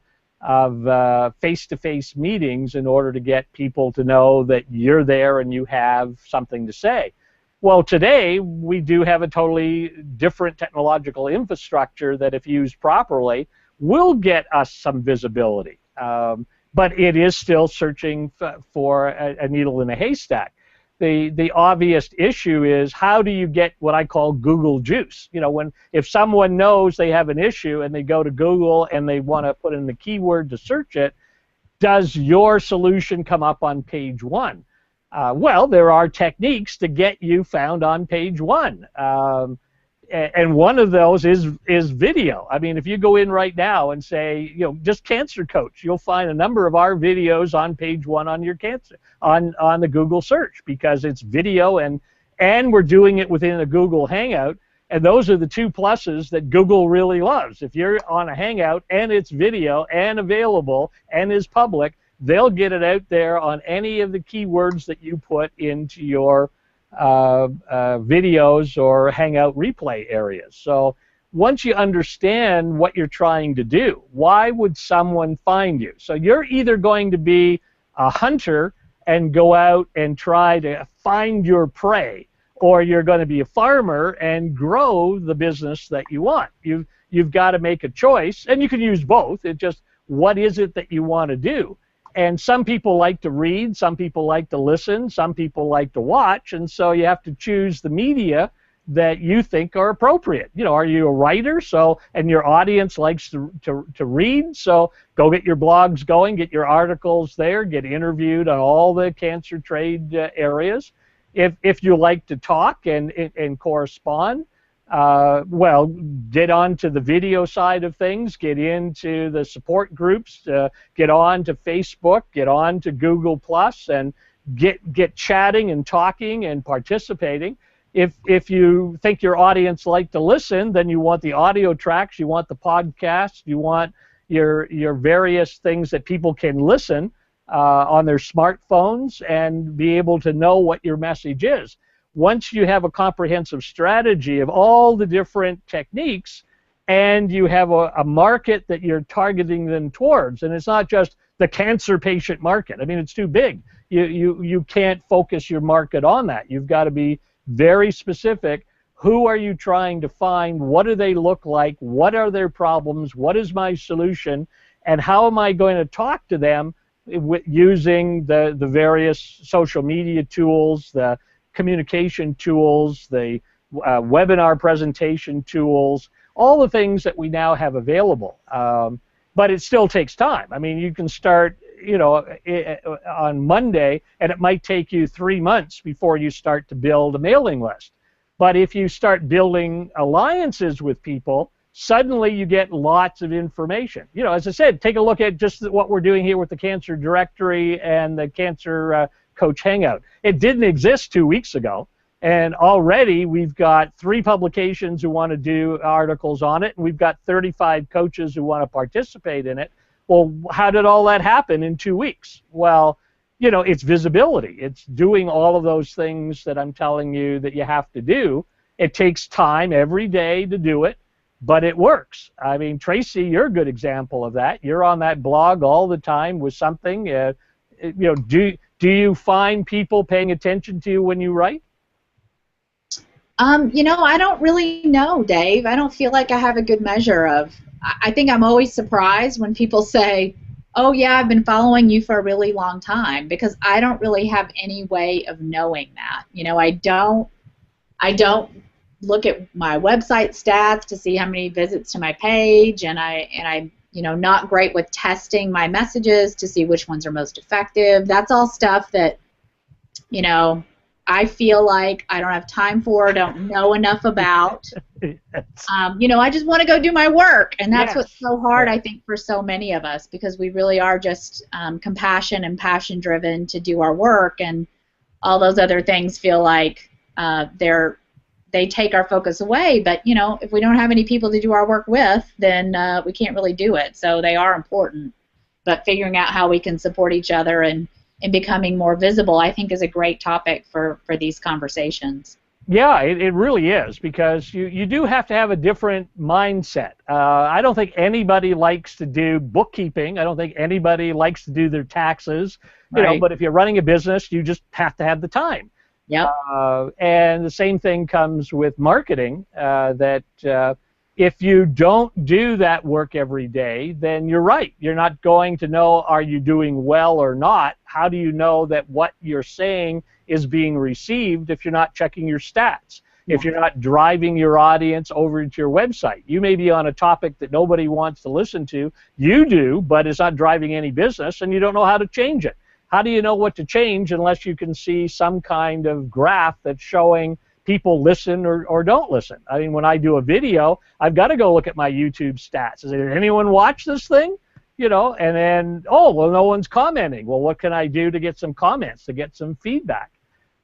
face-to-face meetings in order to get people to know that you're there and you have something to say. Well, today we do have a totally different technological infrastructure that, if used properly, will get us some visibility. But it is still searching for a needle in a haystack. The obvious issue is, how do you get what I call Google juice? You know, if someone knows they have an issue and they go to Google and they want to put in the keyword to search it, does your solution come up on page one? Well, there are techniques to get you found on page one. And one of those is video. I mean, if you go in right now and say, you know, just Cancer Coach, you'll find a number of our videos on page one on your cancer on the Google search, because it's video and we're doing it within a Google Hangout, and those are the two pluses that Google really loves. If you're on a Hangout and it's video and available and is public, they'll get it out there on any of the keywords that you put into your videos or Hangout replay areas. So once you understand what you're trying to do, why would someone find you? So you're either going to be a hunter and go out and try to find your prey, or you're going to be a farmer and grow the business that you want. You've got to make a choice, and you can use both. It's just, what is it that you want to do? And some people like to read, some people like to listen, some people like to watch, and so you have to choose the media that you think are appropriate. You know, are you a writer? And your audience likes to read, so go get your blogs going, get your articles there, get interviewed on all the cancer trade areas. If you like to talk and correspond, well, get on to the video side of things, get into the support groups, get on to Facebook, get on to Google+, and get chatting and talking and participating. If you think your audience like to listen, then you want the audio tracks, you want the podcasts, you want your various things that people can listen on their smartphones and be able to know what your message is. Once you have a comprehensive strategy of all the different techniques, and you have a market that you're targeting them towards, and it's not just the cancer patient market. I mean, it's too big. you can't focus your market on that. You've got to be very specific. Who are you trying to find? What do they look like? What are their problems? What is my solution? And how am I going to talk to them using the various social media tools, the communication tools, the webinar presentation tools, all the things that we now have available. But it still takes time. I mean, you can start, on Monday, and it might take you 3 months before you start to build a mailing list. But if you start building alliances with people, suddenly you get lots of information. As I said, take a look at just what we're doing here with the Cancer Directory and the Cancer Coach Hangout. It didn't exist 2 weeks ago, and already we've got 3 publications who want to do articles on it, and we've got 35 coaches who want to participate in it. Well, how did all that happen in 2 weeks? Well, it's visibility. It's doing all of those things that I'm telling you that you have to do. It takes time every day to do it, but it works. I mean, Tracy, you're a good example of that. You're on that blog all the time with something. Do you find people paying attention to you when you write? I don't really know, Dave. I don't feel like I have a good measure of. I think I'm always surprised when people say, oh yeah, I've been following you for a really long time, because I don't really have any way of knowing that. I don't look at my website stats to see how many visits to my page, and I'm not great with testing my messages to see which ones are most effective. That's all stuff that I feel like I don't have time for, don't know enough about. I just want to go do my work, and that's what's so hard, I think, for so many of us, because we really are just compassion and passion driven to do our work, and all those other things feel like they take our focus away. But if we don't have any people to do our work with, then we can't really do it. So they are important, but figuring out how we can support each other and becoming more visible, I think, is a great topic for these conversations. Yeah, it really is, because you do have to have a different mindset. I don't think anybody likes to do bookkeeping. I don't think anybody likes to do their taxes. Right. But if you're running a business, you just have to have the time. Yep. And the same thing comes with marketing, that if you don't do that work every day, then you're right. You're not going to know, are you doing well or not? How do you know that what you're saying is being received if you're not checking your stats? If you're not driving your audience over to your website? You may be on a topic that nobody wants to listen to. You do, but it's not driving any business, and you don't know how to change it. How do you know what to change unless you can see some kind of graph that's showing people listen or don't listen? I mean, when I do a video, I've got to go look at my YouTube stats. Is there anyone watch this thing? And then, oh, well, no one's commenting. Well, what can I do to get some comments, to get some feedback?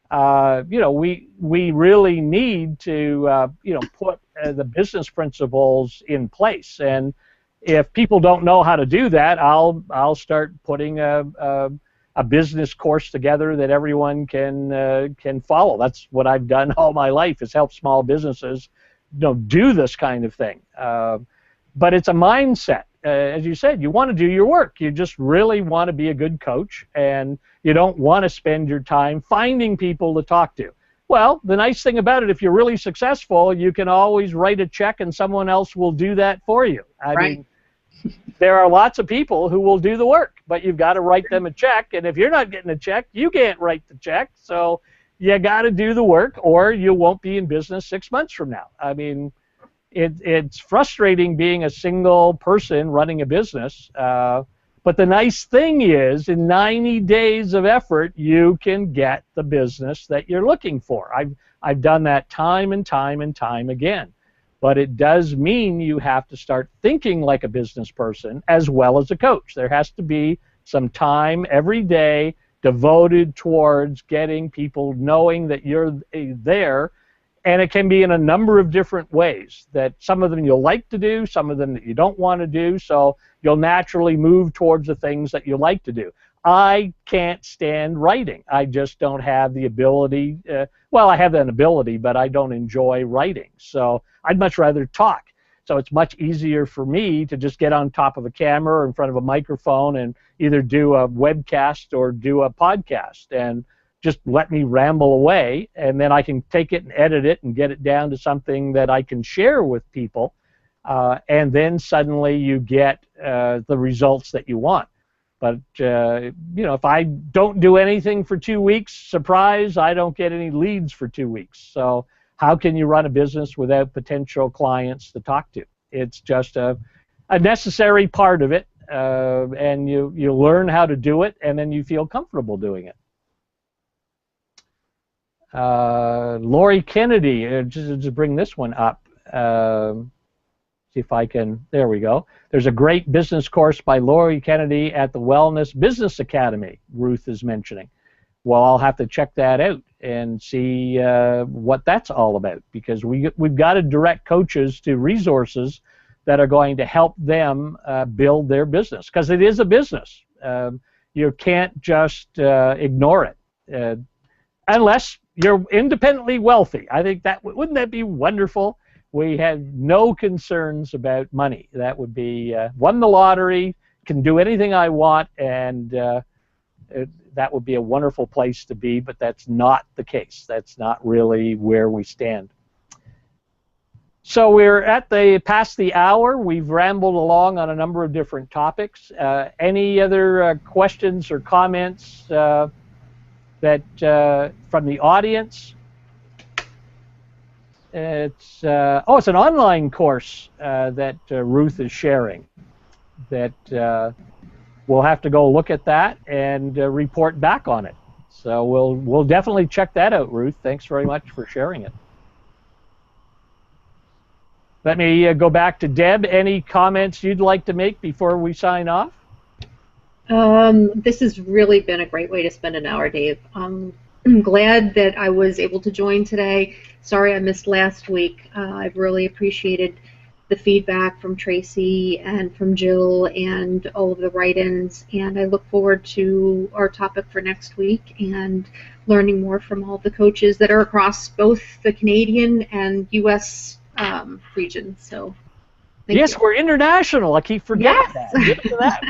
We really need to, put the business principles in place. And if people don't know how to do that, I'll start putting a business course together that everyone can follow. That's what I've done all my life, is help small businesses, do this kind of thing. But it's a mindset. As you said, you want to do your work. You just really want to be a good coach, and you don't want to spend your time finding people to talk to. Well, the nice thing about it, if you're really successful, you can always write a check and someone else will do that for you. I mean, there are lots of people who will do the work, but you've got to write them a check, and if you're not getting a check, you can't write the check. So you got to do the work, or you won't be in business 6 months from now. I mean, it's frustrating being a single person running a business, but the nice thing is, in 90 days of effort, you can get the business that you're looking for. I've done that time and time and time again. But it does mean you have to start thinking like a business person as well as a coach. There has to be some time every day devoted towards getting people knowing that you're there, and it can be in a number of different ways. That some of them you'll like to do, some of them that you don't want to do, so you'll naturally move towards the things that you like to do. I can't stand writing. I just don't have the ability. Well, I have an ability, but I don't enjoy writing. So I'd much rather talk. So it's much easier for me to just get on top of a camera or in front of a microphone and either do a webcast or do a podcast and just let me ramble away, and then I can take it and edit it and get it down to something that I can share with people, and then suddenly you get the results that you want. But if I don't do anything for 2 weeks, surprise, I don't get any leads for 2 weeks. So how can you run a business without potential clients to talk to? It's just a necessary part of it, and you learn how to do it, and then you feel comfortable doing it. Lori Kennedy, just to bring this one up, see if I can, there we go. There's a great business course by Lori Kennedy at the Wellness Business Academy, Ruth is mentioning. Well, I'll have to check that out and see what that's all about, because we've got to direct coaches to resources that are going to help them build their business, because it is a business. You can't just ignore it unless you're independently wealthy. I think wouldn't that be wonderful? We have no concerns about money. That would be won the lottery, can do anything I want, and that would be a wonderful place to be, but that's not the case. That's not really where we stand. So we're past the hour. We've rambled along on a number of different topics. Any other questions or comments that from the audience? It's an online course that Ruth is sharing. That we'll have to go look at that and report back on it. So we'll definitely check that out, Ruth. Thanks very much for sharing it. Let me go back to Deb. Any comments you'd like to make before we sign off? This has really been a great way to spend an hour, Dave. I'm glad that I was able to join today. Sorry I missed last week. I've really appreciated the feedback from Tracy and from Jill and all of the write-ins, and I look forward to our topic for next week and learning more from all the coaches that are across both the Canadian and U.S. Region. So. Thank you. We're international. I keep forgetting yes. that. Get to that.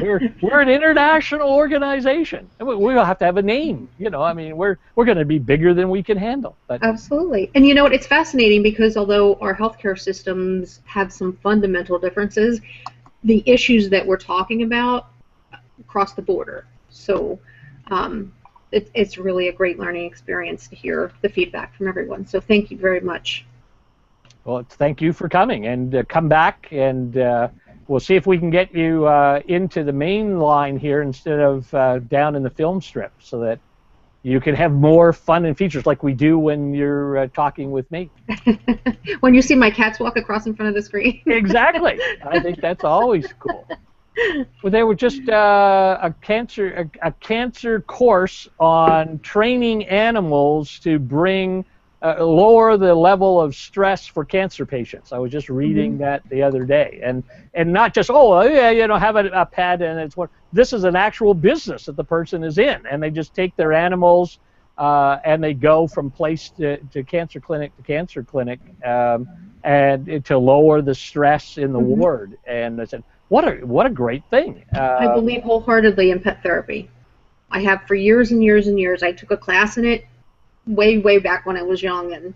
We're an international organization. We'll have to have a name. I mean, we're going to be bigger than we can handle. But absolutely. And you know what? It's fascinating because although our healthcare systems have some fundamental differences, the issues that we're talking about cross the border. So it's really a great learning experience to hear the feedback from everyone. So thank you very much. Well, thank you for coming, and come back, and we'll see if we can get you into the main line here instead of down in the film strip, so that you can have more fun and features like we do when you're talking with me. When you see my cats walk across in front of the screen. Exactly. I think that's always cool. Well, they were just a cancer course on training animals to bring lower the level of stress for cancer patients. I was just reading that the other day, and not just have a pet and it's what. This is an actual business that the person is in, and they just take their animals and they go from place to cancer clinic to cancer clinic, and to lower the stress in the ward. And I said, what a great thing. I believe wholeheartedly in pet therapy. I have for years and years and years. I took a class in it way back when I was young,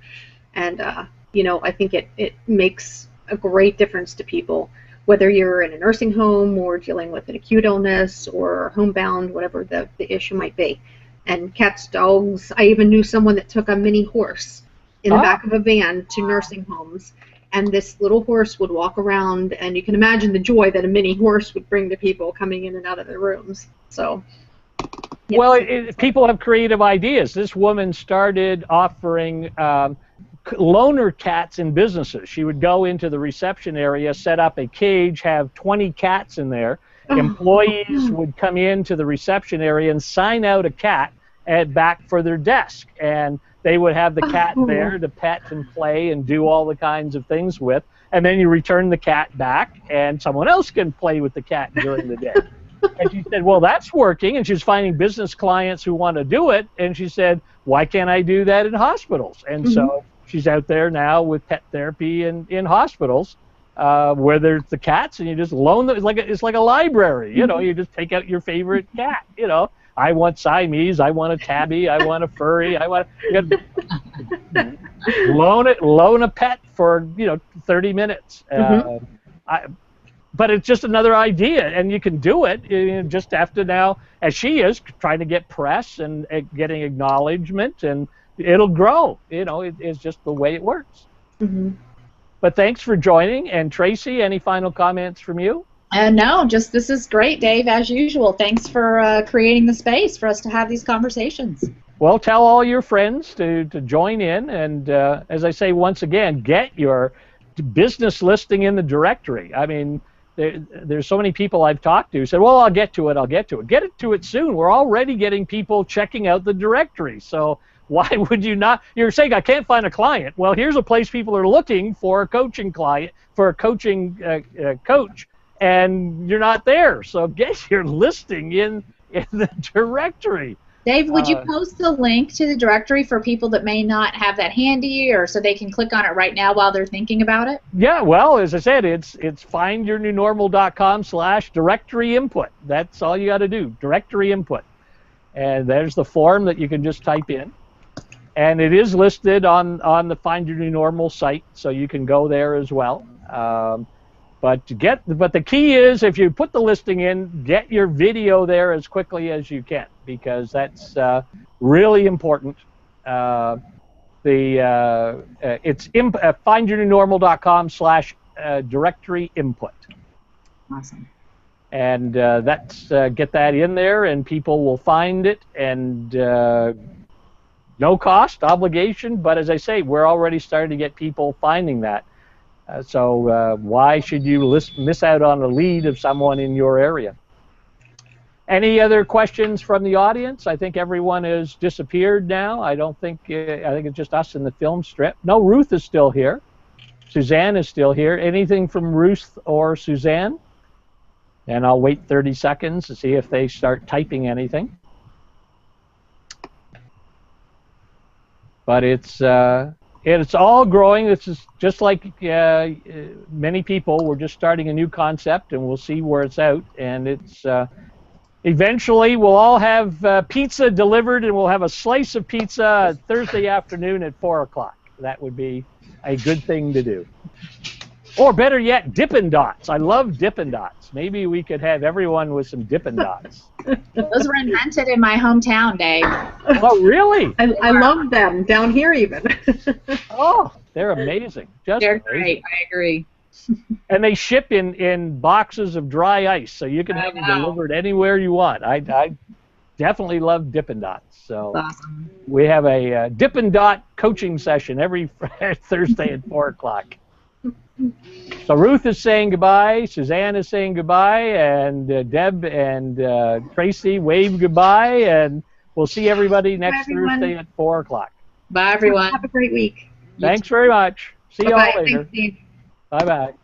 and I think it makes a great difference to people, whether you're in a nursing home or dealing with an acute illness or homebound, whatever the issue might be. And cats, dogs. I even knew someone that took a mini horse in the back of a van to nursing homes, and this little horse would walk around, and you can imagine the joy that a mini horse would bring to people coming in and out of their rooms. So. Yes. Well, people have creative ideas. This woman started offering loaner cats in businesses. She would go into the reception area, set up a cage, have 20 cats in there. Employees would come into the reception area and sign out a cat back for their desk. And they would have the cat there to pet and play and do all the kinds of things with. And then you return the cat back, and someone else can play with the cat during the day. And she said, well, that's working, and she was finding business clients who want to do it, and she said, why can't I do that in hospitals? And so she's out there now with pet therapy in hospitals, where there's the cats, and you just loan them. It's like a library, you know. You just take out your favorite cat, you know. I want Siamese, I want a tabby, I want a furry, loan a pet for 30 minutes. But it's just another idea, and you can do it. You just have to now, as she is, trying to get press and getting acknowledgement, and it'll grow. It's just the way it works. But thanks for joining. And Tracy, any final comments from you? No, just this is great, Dave, as usual. Thanks for creating the space for us to have these conversations. Well, tell all your friends to join in. And as I say, once again, get your business listing in the directory. I mean, there's so many people I've talked to who said, well, I'll get to it. Get it to it soon. We're already getting people checking out the directory. So why would you not? You're saying, I can't find a client. Well, here's a place people are looking for a coaching client, for a coaching coach, and you're not there. So get your listing in the directory. Dave, would you post the link to the directory for people that may not have that handy, or so they can click on it right now while they're thinking about it? Yeah, well, as I said, it's findyournewnormal.com/directory input. That's all you got to do, directory input. And there's the form that you can just type in. And it is listed on the Find Your New Normal site, so you can go there as well. But the key is, if you put the listing in, get your video there as quickly as you can, because that's really important. It's findyournewnormal.com/directory input. Awesome. And get that in there, and people will find it, and no cost, obligation. But as I say, we're already starting to get people finding that. So why should you miss out on a lead of someone in your area? Any other questions from the audience? I think everyone has disappeared now. I think it's just us in the film strip. No, Ruth is still here. Suzanne is still here. Anything from Ruth or Suzanne? And I'll wait 30 seconds to see if they start typing anything. But it's all growing. This is just like many people. We're just starting a new concept, and we'll see where it's out. And it's eventually we'll all have pizza delivered, and we'll have a slice of pizza Thursday afternoon at 4 o'clock. That would be a good thing to do. Or better yet, Dippin' Dots. I love Dippin' Dots. Maybe we could have everyone with some Dippin' Dots. Those were invented in my hometown, Dave. Oh, really? I love them down here even. Oh, they're amazing. They're great. I agree. And they ship in boxes of dry ice, so you can have them delivered anywhere you want. I definitely love Dippin' Dots. So awesome. We have a Dippin' Dot coaching session every Thursday at 4 o'clock. So Ruth is saying goodbye, Suzanne is saying goodbye, and Deb and Tracy wave goodbye, and we'll see everybody next Thursday at 4 o'clock. Bye, everyone. Have a great week. Thanks very much. See you all later. Thanks, Steve. Bye-bye.